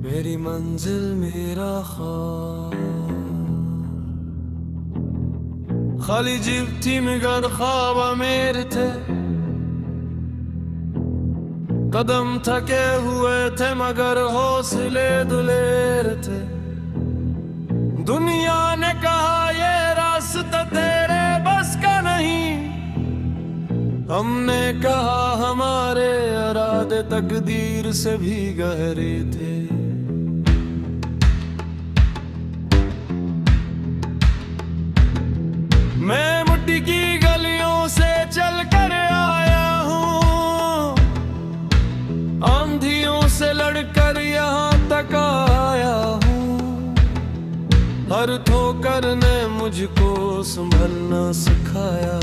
मेरी मंजिल मेरा ख्वाब, खाली जिब थी मगर ख्वाब मेरे थे। कदम थके हुए थे मगर हौसले दुलेर थे। दुनिया ने कहा ये रास्ता तेरे बस का नहीं, हमने कहा हमारे इरादे तकदीर से भी गहरे थे। मैं मिट्टी की गलियों से चल कर आया हूँ, आंधियों से लड़कर यहाँ तक आया हूँ। हर ठोकर ने मुझको संभलना सिखाया,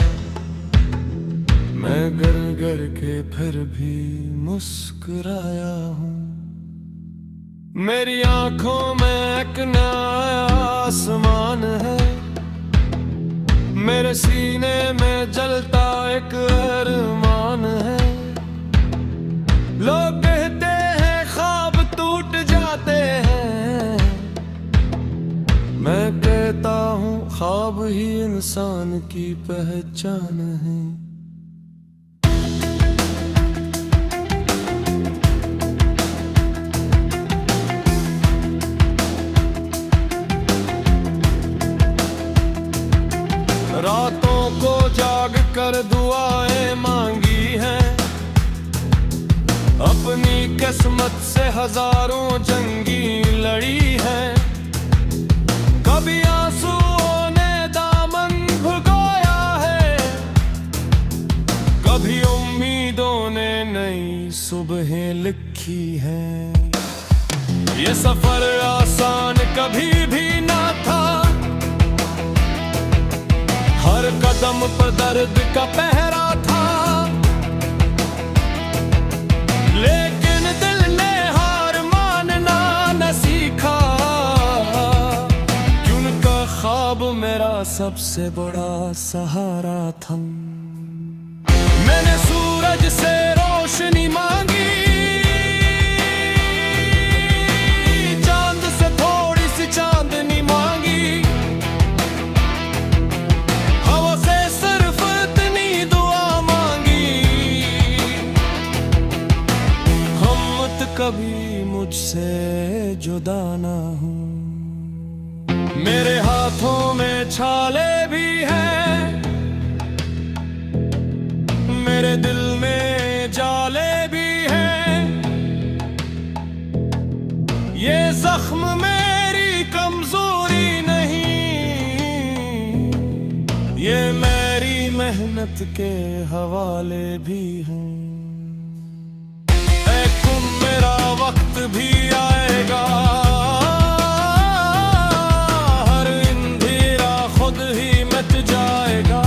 मैं गर गर के फिर भी मुस्कुराया हूँ। मेरी आंखों में एक नया आसमान है, मेरे सीने में जलता एक अरमान है। लोग कहते हैं ख्वाब टूट जाते हैं, मैं कहता हूँ ख्वाब ही इंसान की पहचान है। रातों को जाग कर दुआएं मांगी हैं, अपनी किस्मत से हजारों जंगी लड़ी है। कभी आंसुओं ने दामन भुगोया है, कभी उम्मीदों ने नई सुबहें लिखी हैं। ये सफर आसान कभी भी ना था, हर कदम पर दर्द का पहरा था। लेकिन दिल ने हार मानना न सीखा, क्योंकि ख्वाब मेरा सबसे बड़ा सहारा था। मैंने सूरज से रोशनी मांगी, चांद से थोड़ी सी चांदनी मांगी। कभी मुझसे जुदा ना हूँ। मेरे हाथों में छाले भी हैं, मेरे दिल में जाले भी हैं। ये जख्म मेरी कमजोरी नहीं, ये मेरी मेहनत के हवाले भी हैं। मेरा वक्त भी आएगा, हर अंधेरा खुद ही मिट जाएगा।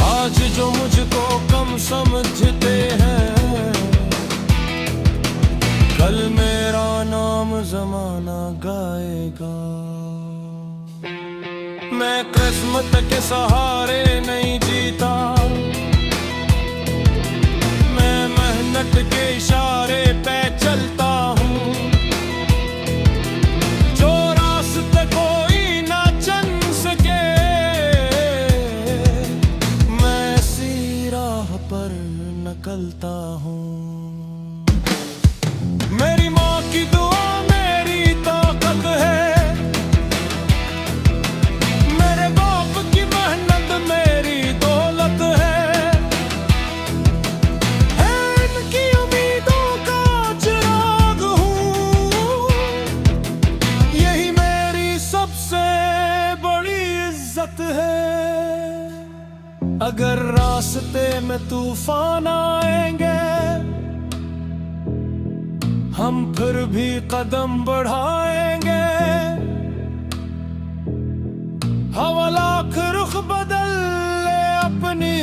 आज जो मुझको कम समझते हैं, कल मेरा नाम जमाना गाएगा। मैं किस्मत के सहारे नहीं जीता, मेहनत के इशारे पे चलता हूँ। जो रास्ते कोई ना चल सके, मैं इसी राह पर निकलता हूँ। मेरी माँ की दुआ मेरी ताकत है, मेरे बाप की मेहनत मेरी दौलत है। अगर रास्ते में तूफान आएंगे, हम फिर भी कदम बढ़ाएंगे। हवा लाख रुख बदल ले अपनी,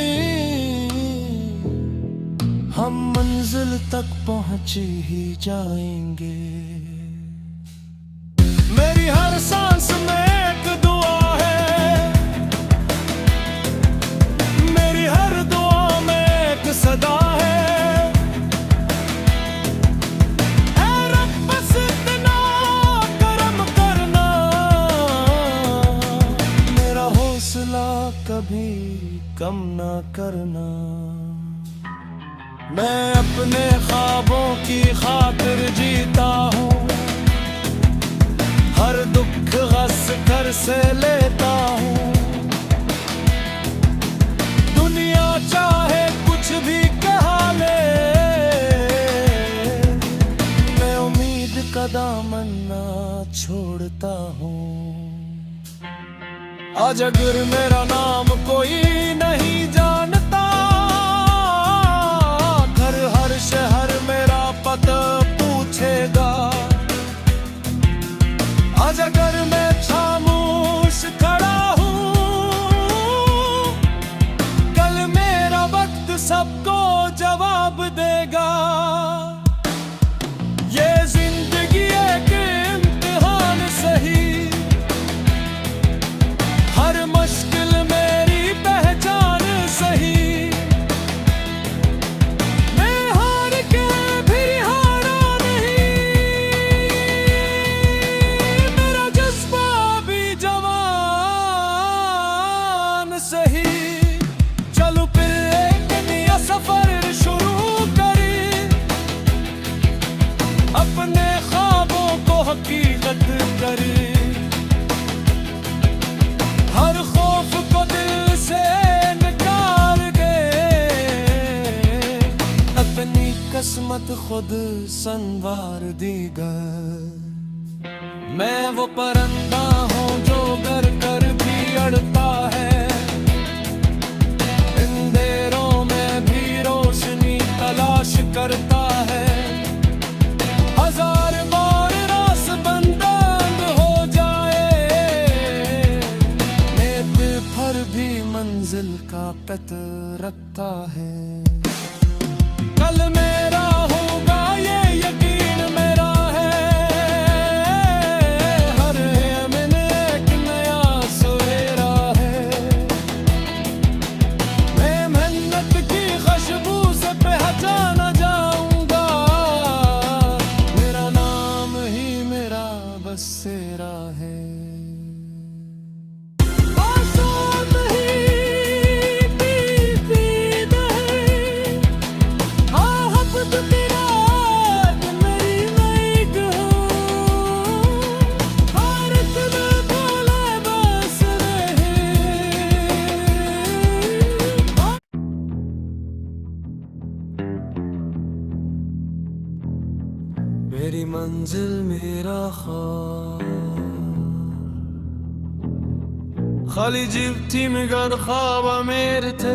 हम मंजिल तक पहुंच ही जाएंगे। मेरी हर सांस में एक दुआ है, मेरी हर दुआ में एक सदा है। कम ना करना। मैं अपने ख्वाबों की खातिर जीता हूँ, हर दुख हंस कर से लेता हूँ। दुनिया चाहे कुछ भी कहा ले, मैं उम्मीद का दामन ना छोड़ता हूँ। आज अगर मेरा नाम कोई नहीं जानता, घर हर शहर मेरा पता पूछेगा। आज अगर मैं खामोश खड़ा हूँ, कल मेरा वक्त सबको जवाब देगा। ये जिंदगी एक इम्तिहान सही, हर मुश्किल मेरी पहचान सही। मैं हार के भी हारा नहीं, मेरा जज्बा भी जवान सही। चलो फिर एक नया सफर शुरू करें, अपने ख्वाबों को हकीकत करें। हर खौफ को दिल से निकाल के, अपनी किस्मत खुद संवार देगा। मैं वो परिंदा हूँ जो घर कर भी अड़ता है, अंधेरों में भी रोशनी तलाश करता है। हजार बार रास बंद हो जाए, फिर भी मंजिल का पता रखता है। कल मेरा होगा ये यकीन मेरा है, हर यमन एक नया सवेरा है। मैं मेहनत की खुशबू से पहचाना जाऊंगा, मेरा नाम ही मेरा बसेरा है। मेरी मंजिल मेरा ख्वाब, खाली जीप थी मगर ख्वाब मेरे थे।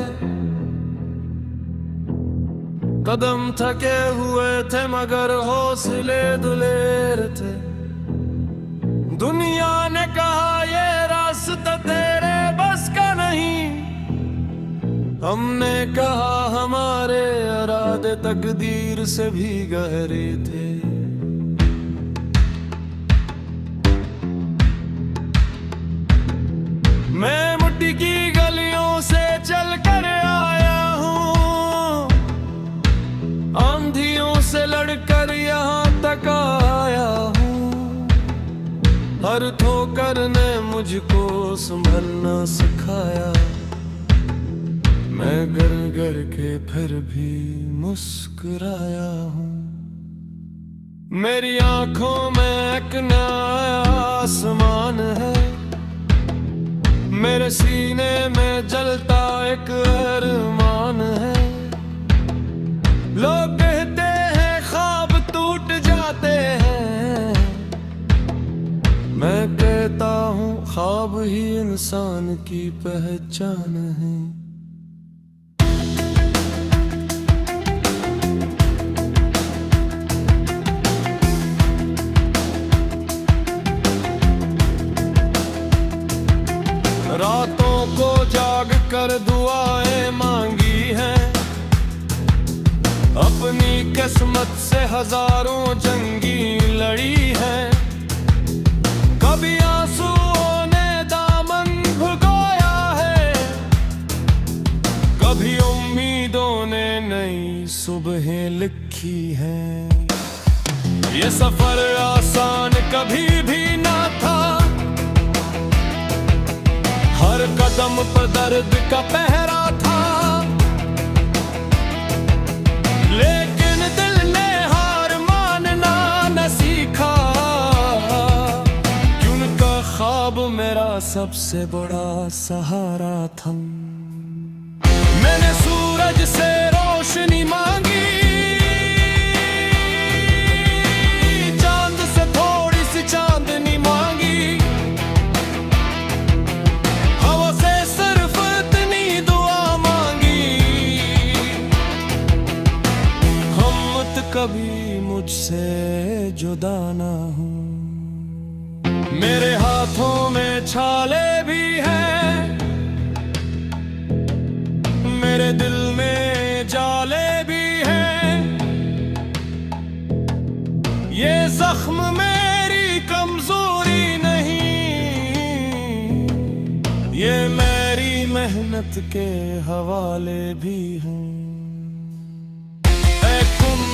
कदम थके हुए थे मगर हौसले दुलेर थे। दुनिया ने कहा ये रास्ता तेरे बस का नहीं, हमने कहा हमारे इरादे तकदीर से भी गहरे थे। मैं मिट्टी की गलियों से चल कर आया हूँ, आंधियों से लड़कर यहाँ तक आया हूँ। हर ठोकर ने मुझको संभलना सिखाया, मैं गर गर के फिर भी मुस्कुराया हूँ। मेरी आंखों में एक नया आसमान है, मेरे सीने में जलता एक अरमान है। लोग कहते हैं ख्वाब टूट जाते हैं, मैं कहता हूँ ख्वाब ही इंसान की पहचान है। रातों को जाग कर दुआएं मांगी हैं, अपनी किस्मत से हजारों जंगी लड़ी है। कभी आंसुओं ने दामन भुगोया है, कभी उम्मीदों ने नई सुबहें लिखी हैं। ये सफर आसान कभी भी ना था, हर कदम पर दर्द का पहरा था। सबसे बड़ा सहारा थम। मैंने सूरज से रोशनी मांगी, चांद से थोड़ी सी चांदनी मांगी, हवा से सिर्फ इतनी दुआ मांगी। हम मत कभी मुझसे जुदा ना हो। मेरे हाथों में छाले भी हैं, मेरे दिल में जाले भी हैं। ये जख्म मेरी कमजोरी नहीं, ये मेरी मेहनत के हवाले भी हैं।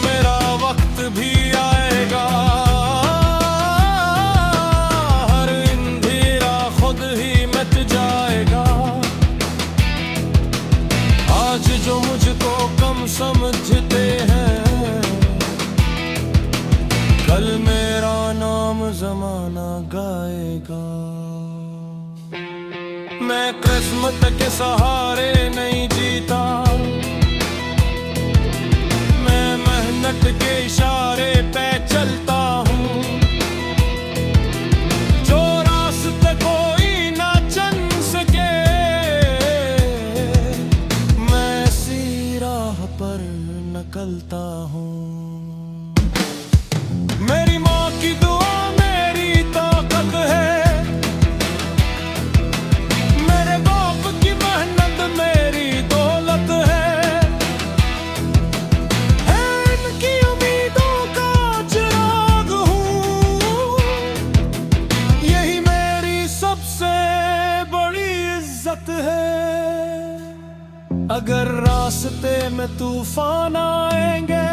मेरा वक्त भी आएगा, हर अंधेरा खुद ही मिट जाएगा। आज जो मुझको कम समझते हैं, कल मेरा नाम जमाना गाएगा। मैं किस्मत के सहारे नहीं जीता, मेहनत के इशारे पे चलता हूँ। जो रास्ते कोई ना चल सके, मैं इसी राह पर निकलता हूँ। मेरी माँ की दुआ मेरी ताकत है, मेरे बाप की मेहनत मेरी दौलत है। अगर रास्ते में तूफान आएंगे,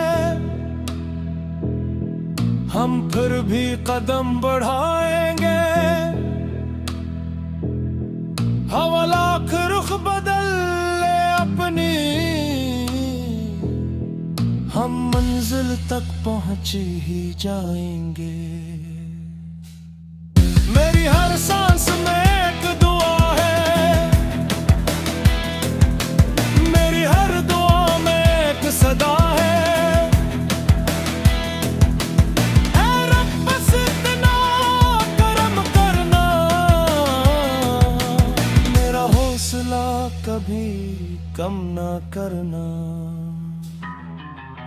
हम फिर भी कदम बढ़ाएंगे। हवा लाख रुख बदल ले अपनी, हम मंजिल तक पहुंच ही जाएंगे। मेरी हर सांस में एक दुआ है, मेरी हर दुआ में एक सदा है। ऐ रब बस इतना करम करना, मेरा हौसला कभी कम ना करना।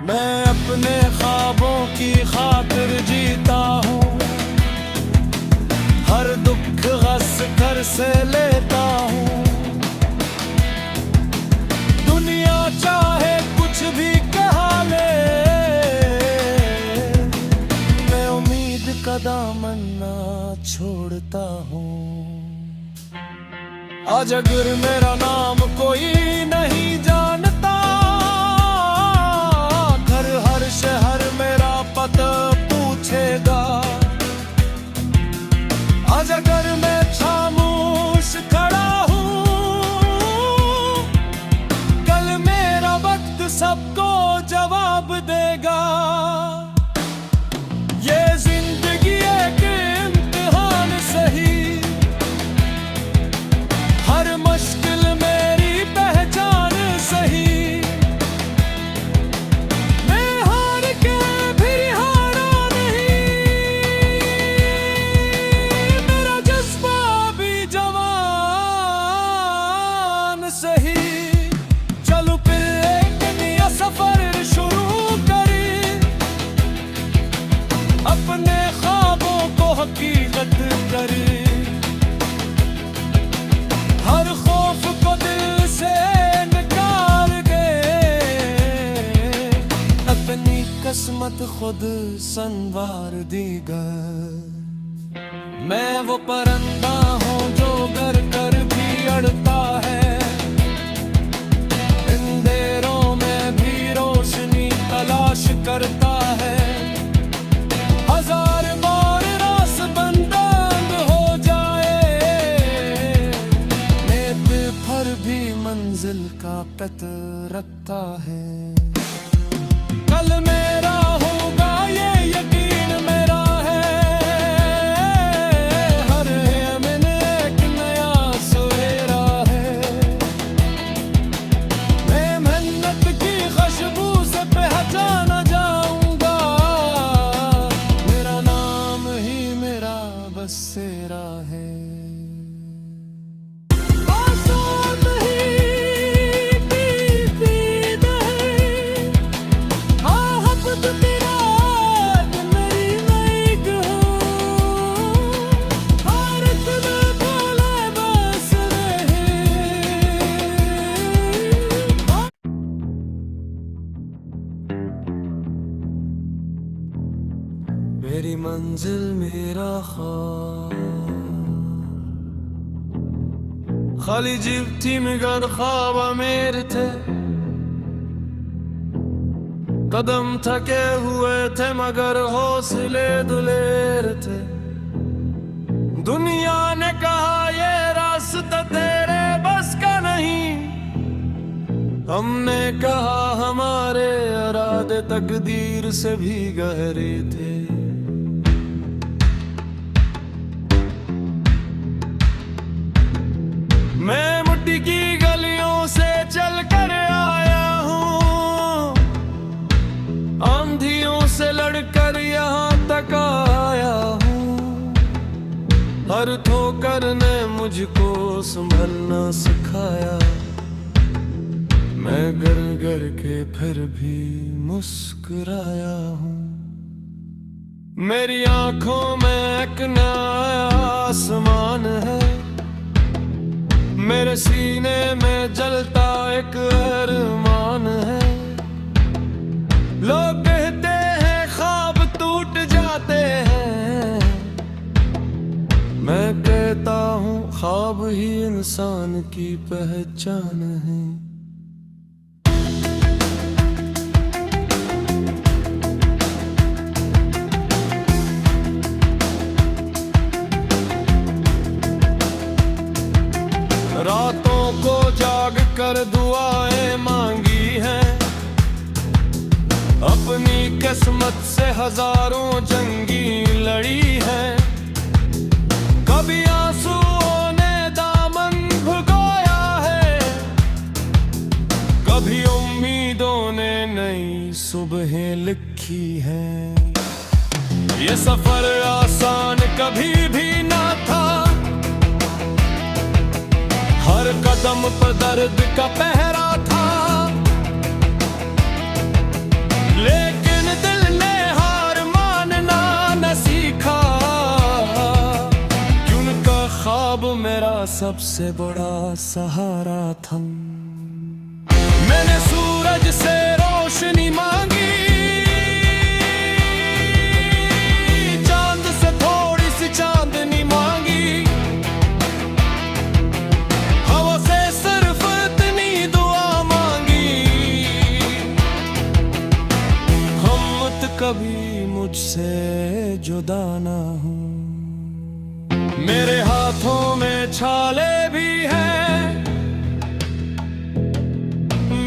मैं अपने ख्वाबों की खातिर जीता हूँ, हर दुख हंस कर से लेता हूँ। दुनिया चाहे कुछ भी कहा ले, मैं उम्मीद का दामन ना छोड़ता हूँ। आज अगर मेरा नाम कोई नहीं जानता, घर हर शहर मेरा पता पूछेगा। आज अगर मैं खामोश खड़ा हूँ, कल मेरा वक्त सबको जवाब देगा। ये जिंदगी एक इम्तिहान सही, हर मुश्किल मेरी पहचान सही। मैं हार के भी हारा नहीं, मेरा जज्बा भी जवान सही। चलो फिर एक नया सफर शुरू करें, अपने ख्वाबों को हकीकत करें। हर खौफ को दिल से निकाल के, अपनी किस्मत खुद संवार देगा। मैं वो परिंदा हूँ जो घर कर भी अड़ता है, अंधेरों में भी रोशनी तलाश करता है। हजार बार रास बंद हो जाए, नेत पर भी मंजिल का पता रखता है। कल मेरा होगा ये यकीन मेरा है, हर यमन एक नया मंजिल मेरा ख्वाब। खाली जीप थी मगर ख्वाब मेरे थे, कदम थके हुए थे मगर हौसले दुलेर थे। दुनिया ने कहा ये रास्ता तेरे बस का नहीं, हमने कहा हमारे इरादे तकदीर से भी गहरे थे। मैं मिट्टी की गलियों से चल कर आया हूँ, आंधियों से लड़कर यहाँ तक आया हूँ। हर ठोकर ने मुझको संभलना सिखाया, मैं गर गर के फिर भी मुस्कुराया हूँ। मेरी आंखों में एक नया आसमान है, मेरे सीने में जलता एक अरमान है। लोग कहते हैं ख्वाब टूट जाते हैं, मैं कहता हूँ ख्वाब ही इंसान की पहचान है। रातों को जाग कर दुआएं मांगी हैं, अपनी किस्मत से हजारों जंगी लड़ी है। कभी आंसुओं ने दामन भुगोया है, कभी उम्मीदों ने नई सुबहें लिखी हैं। ये सफर आसान कभी भी ना था, हर कदम पर दर्द का पहरा था। लेकिन दिल ने हार मानना न सीखा, क्योंकि ख्वाब मेरा सबसे बड़ा सहारा था। मैंने सूरज से रोशनी मांगी, चांद से थोड़ी सी चांदनी मांगी। कभी मुझसे जुदा ना हो। मेरे हाथों में छाले भी हैं,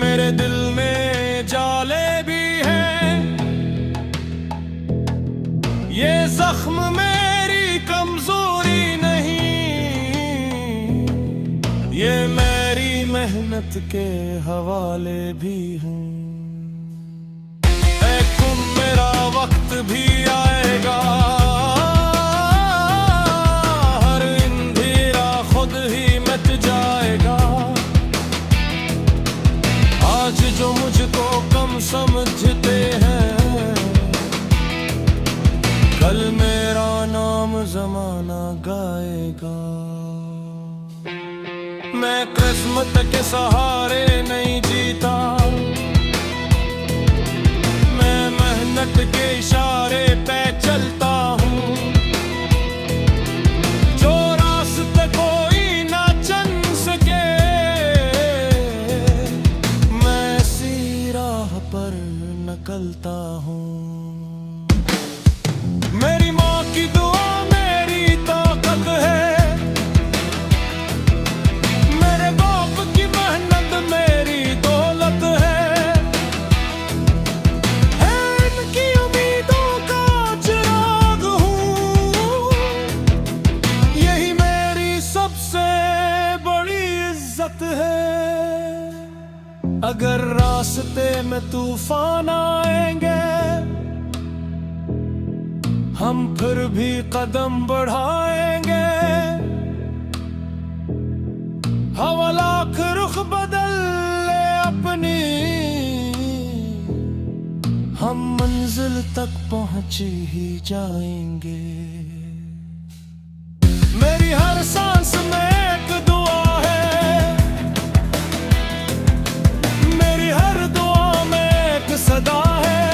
मेरे दिल में जाले भी हैं। ये जख्म मेरी कमजोरी नहीं, ये मेरी मेहनत के हवाले भी हैं। मेरा वक्त भी आएगा, हर अंधेरा खुद ही मिट जाएगा। आज जो मुझको कम समझते हैं, कल मेरा नाम जमाना गाएगा। मैं किस्मत के सहारे नहीं जीता, मेहनत के इशारे पे चलता हूँ। जो रास्ते कोई ना चल सके, मैं इसी राह पर निकलता हूँ। मेरी माँ की दुआ मेरी ताकत है, मेरे बाप की मेहनत मेरी दौलत है। अगर रास्ते में तूफान आएंगे, हम फिर भी कदम बढ़ाएंगे। हवा लाख रुख बदल ले अपनी, हम मंजिल तक पहुंच ही जाएंगे। मेरी हर सांस में एक दुआ है, मेरी हर दुआ में एक सदा है।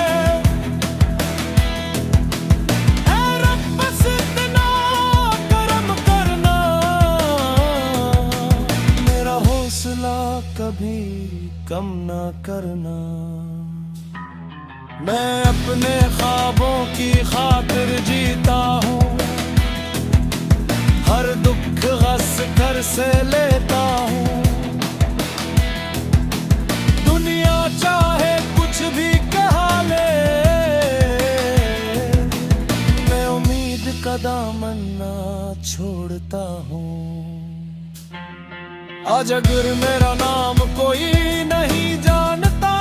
कम ना करना। मैं अपने ख्वाबों की खातिर जीता हूँ, हर दुख हंस कर से लेता हूँ। दुनिया चाहे कुछ भी कहा ले, मैं उम्मीद का दामन ना छोड़ता हूँ। आज अगर मेरा नाम कोई नहीं जानता,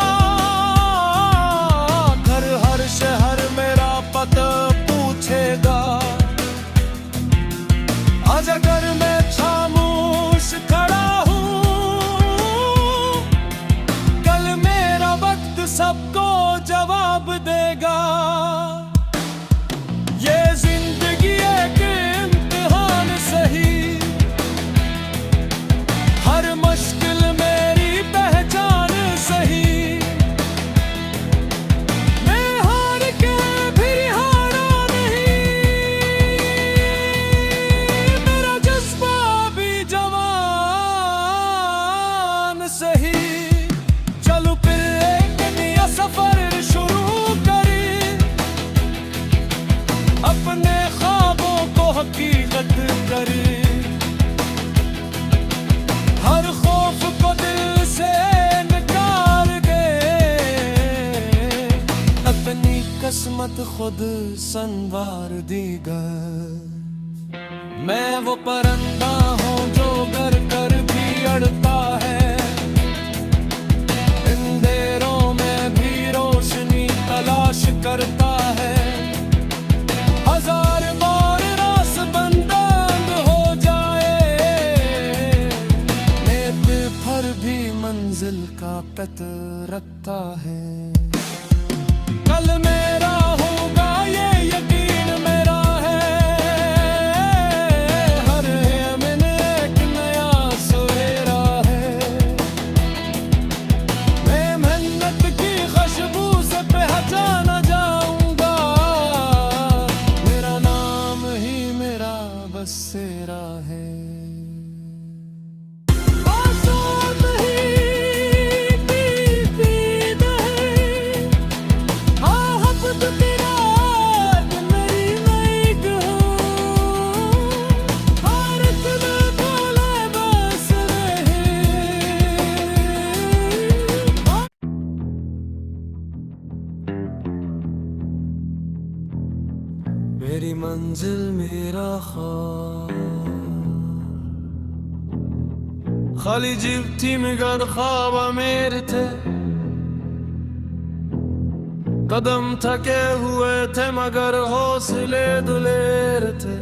घर हर शहर मेरा पता पूछेगा। आज अगर मैं खामोश खड़ा हूँ, कल मेरा वक्त सबको जवाब देगा। ये जिंदगी एक इम्तिहान सही, हर मुश्किल मेरी पहचान सही। मैं हार के भी हारा नहीं, मेरा जज्बा भी जवान सही। चलो फिर एक नया सफर शुरू करें, अपने ख्वाबों को हकीकत करें। हर खौफ को दिल से निकाल दे, अपनी किस्मत खुद संवार देगा। मैं वो परिंदा हूँ जो घर कर भी अड़ता है, अंधेरों में भी रोशनी तलाश करता है। हजार बार रास बंद हो जाए, फिर भी मंजिल का पता रखता है। कल मेरा होगा ये यकीन मेरा है, हर यमन एक नया सवेरा है। मैं मेहनत की खुशबू से पहचाना जाऊंगा, मेरा नाम ही मेरा बसेरा है। मेरी मंजिल मेरा ख्वाब, खाली जीप थी मगर ख्वाब मेरे थे। कदम थके हुए थे मगर हौसले दुलेर थे।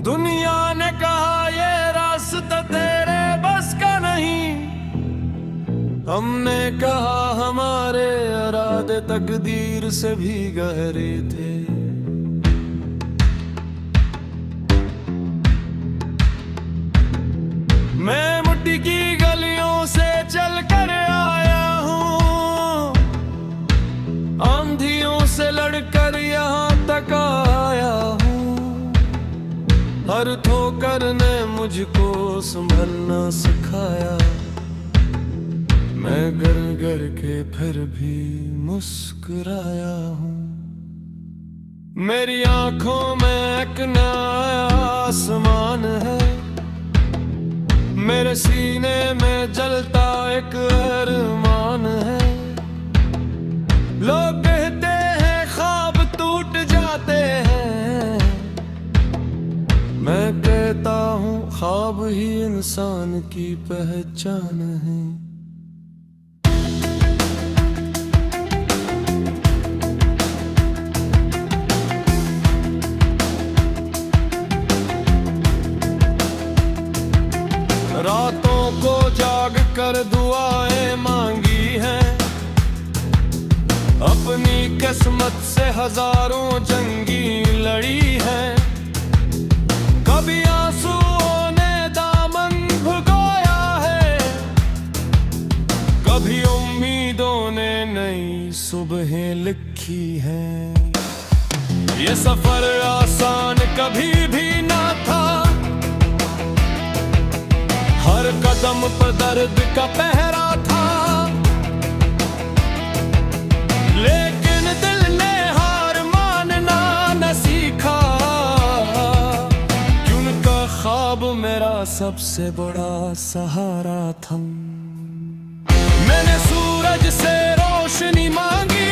दुनिया ने कहा ये रास्ता तेरे बस का नहीं, हमने कहा हमारे इरादे तकदीर से भी गहरे थे। मैं मिट्टी की गलियों से चल कर आया हूँ, आंधियों से लड़कर यहाँ तक आया हूँ। हर ठोकर ने मुझको संभलना सिखाया, मैं गर गर के फिर भी मुस्कुराया हूँ। मेरी आंखों में एक नया आसमान है, मेरे सीने में जलता एक अरमान है। लोग कहते हैं ख्वाब टूट जाते हैं, मैं कहता हूँ ख्वाब ही इंसान की पहचान है। रातों को जाग कर दुआएं मांगी हैं, अपनी किस्मत से हजारों जंगी लड़ी है। कभी आंसुओं ने दामन भुगोया है, कभी उम्मीदों ने नई सुबहें लिखी हैं। ये सफर आसान कभी भी ना था, हर कदम दम पर दर्द का पहरा था, लेकिन दिल ने हार मानना न सीखा, कि उनका ख्वाब मेरा सबसे बड़ा सहारा था। मैंने सूरज से रोशनी मांगी,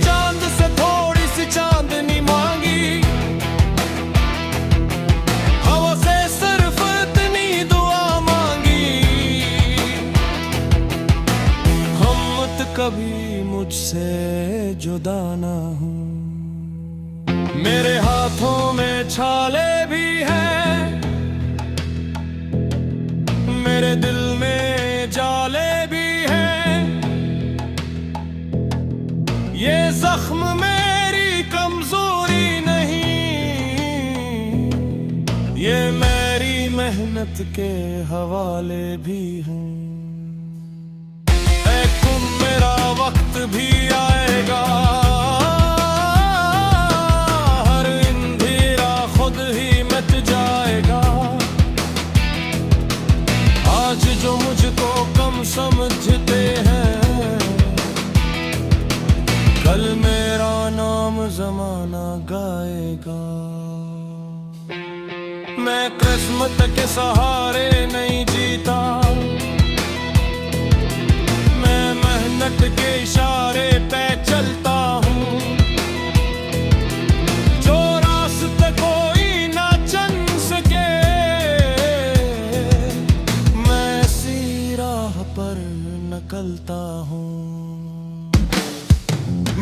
चांद से थोड़ी सी चांदनी मांगी, हवा से सिर्फ इतनी दुआ मांगी, हम मत कभी मुझसे जुदा ना हो। मेरे हाथों में छाले भी हैं, मेरे दिल में जाले भी हैं, ये जख्म मेरी कमजोरी नहीं, ये मेरी मेहनत के हवाले भी हैं। तुम मेरा वक्त भी आएगा, हर अंधेरा खुद ही मिट जाएगा। आज जो मुझको कम समझते हैं, कल मेरा नाम जमाना गाएगा। मैं किस्मत के सहारे नहीं जीता, मैं मेहनत के इशारे पे चलता हूँ। जो रास्ते कोई ना चल सके, मैं इसी राह पर निकलता हूँ।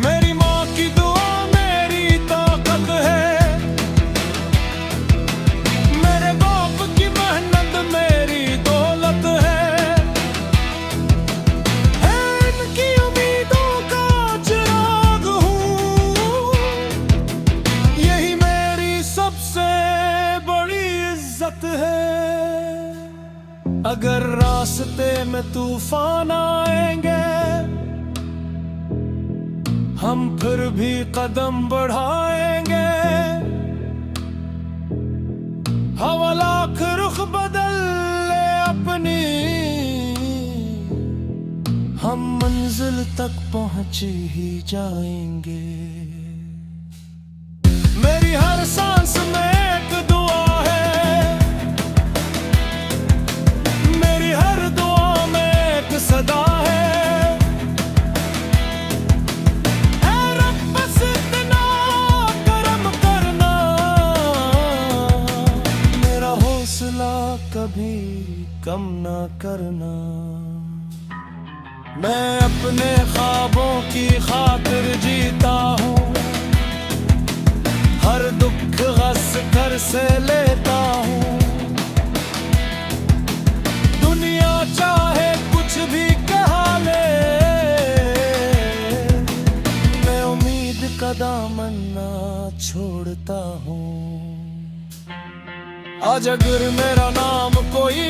मेरी माँ की दुआ मेरी ताकत है, मेरे बाप की मेहनत मेरी दौलत है, इनकी उम्मीदों का चिराग हूँ, यही मेरी सबसे बड़ी इज्जत है। अगर रास्ते में तूफान आएंगे, हम फिर भी कदम बढ़ाएंगे। हवा लाख रुख बदल ले अपनी, हम मंजिल तक पहुंच ही जाएंगे। मेरी हर सांस में एक दुआ है, मेरी हर दुआ में एक सदा है। कभी कम ना करना, मैं अपने ख्वाबों की खातिर जीता हूँ, हर दुख हंस कर से लेता हूँ। दुनिया चाहे कुछ भी कहा ले, मैं उम्मीद का दामन ना छोड़ता हूँ। आज अगर मेरा नाम कोई